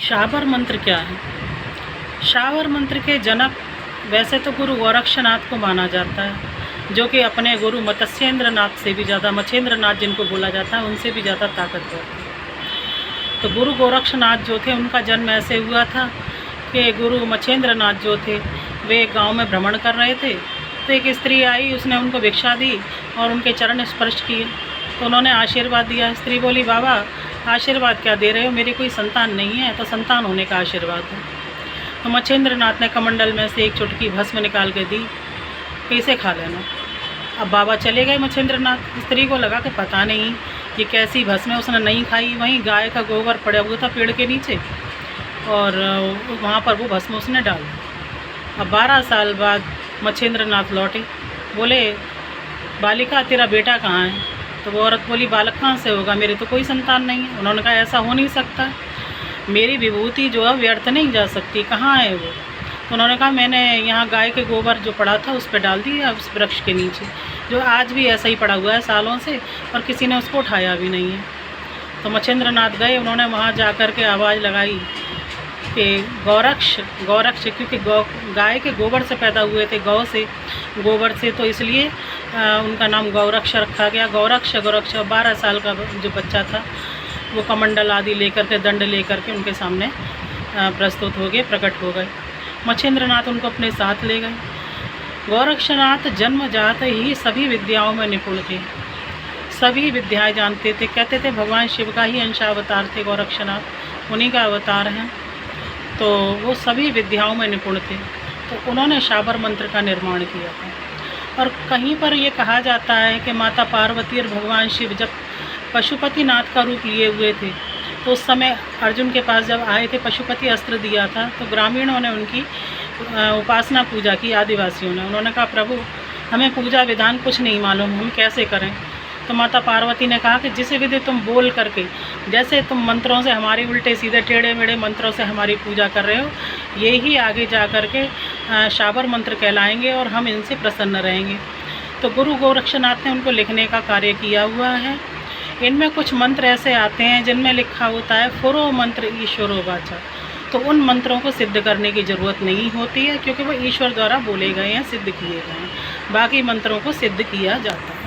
शाबर मंत्र क्या है? शाबर मंत्र के जनक वैसे तो गुरु गोरक्षनाथ को माना जाता है, जो कि अपने गुरु मत्स्येंद्र नाथ से भी ज़्यादा, मच्छेंद्र नाथ जिनको बोला जाता है, उनसे भी ज़्यादा ताकतवर थे। तो गुरु गोरक्षनाथ जो थे, उनका जन्म ऐसे हुआ था कि गुरु मच्छेंद्र नाथ जो थे, वे एक गाँव में भ्रमण कर रहे थे। तो एक स्त्री आई, उसने उनको भिक्षा दी और उनके चरण स्पर्श किए। तो उन्होंने आशीर्वाद दिया। स्त्री बोली, बाबा आशीर्वाद क्या दे रहे हो, मेरी कोई संतान नहीं है, तो संतान होने का आशीर्वाद है। तो मच्छेंद्र नाथ ने कमंडल में से एक चुटकी भस्म निकाल के दी कि इसे खा लेना। अब बाबा चले गए मच्छेंद्र नाथ। स्त्री को लगा कि पता नहीं ये कैसी भस्म है, उसने नहीं खाई। वहीं गाय का गोबर पड़ा हुआ था पेड़ के नीचे, और वहाँ पर वो भस्म उसने डाल दी। अब 12 साल बाद मच्छेंद्र नाथ लौटे। बोले, बालिका तेरा बेटा कहाँ है? तो वो औरत बोली, बालक कहाँ से होगा, मेरे तो कोई संतान नहीं है। उन्होंने कहा, ऐसा हो नहीं सकता, मेरी विभूति जो है व्यर्थ नहीं जा सकती, कहाँ है वो? तो उन्होंने कहा, मैंने यहाँ गाय के गोबर जो पड़ा था उस पर डाल दिया, उस वृक्ष के नीचे, जो आज भी ऐसा ही पड़ा हुआ है सालों से, और किसी ने उसको उठाया भी नहीं है। तो मच्छेंद्र नाथ गए, उन्होंने वहाँ जा कर के आवाज़ लगाई कि गौरक्ष गौरक्ष, क्योंकि गाय के गोबर से पैदा हुए थे, गौ से, गोबर से, तो इसलिए उनका नाम गौरक्ष रखा गया। गौरक्ष गौरक्ष। 12 साल का जो बच्चा था, वो कमंडल आदि लेकर के, दंड लेकर के उनके सामने प्रस्तुत हो गए, प्रकट हो गए। मच्छेंद्र नाथ उनको अपने साथ ले गए। गोरक्षनाथ जन्म जाते ही सभी विद्याओं में निपुण थे, सभी विद्याएं जानते थे। कहते थे भगवान शिव का ही अंशावतार थे गोरक्षनाथ, उन्हीं का अवतार हैं। तो वो सभी विद्याओं में निपुण थे। तो उन्होंने शाबर मंत्र का निर्माण किया था। और कहीं पर ये कहा जाता है कि माता पार्वती और भगवान शिव जब पशुपतिनाथ का रूप लिए हुए थे, तो उस समय अर्जुन के पास जब आए थे, पशुपति अस्त्र दिया था, तो ग्रामीणों ने उनकी उपासना पूजा की, आदिवासियों ने। उन्होंने कहा, प्रभु हमें पूजा विधान कुछ नहीं मालूम, हम कैसे करें? तो माता पार्वती ने कहा कि जिस विधि तुम बोल करके, जैसे तुम मंत्रों से हमारी उल्टे सीधे टेढ़े मेढ़े मंत्रों से हमारी पूजा कर रहे हो, ये ही आगे जा कर के शाबर मंत्र कहलाएंगे और हम इनसे प्रसन्न रहेंगे। तो गुरु गोरक्षनाथ ने उनको लिखने का कार्य किया हुआ है। इनमें कुछ मंत्र ऐसे आते हैं जिनमें लिखा होता है फुरो मंत्र ईश्वरो वाचा, तो उन मंत्रों को सिद्ध करने की ज़रूरत नहीं होती है, क्योंकि वो ईश्वर द्वारा बोले गए हैं, सिद्ध किए गए हैं। बाकी मंत्रों को सिद्ध किया जाता है।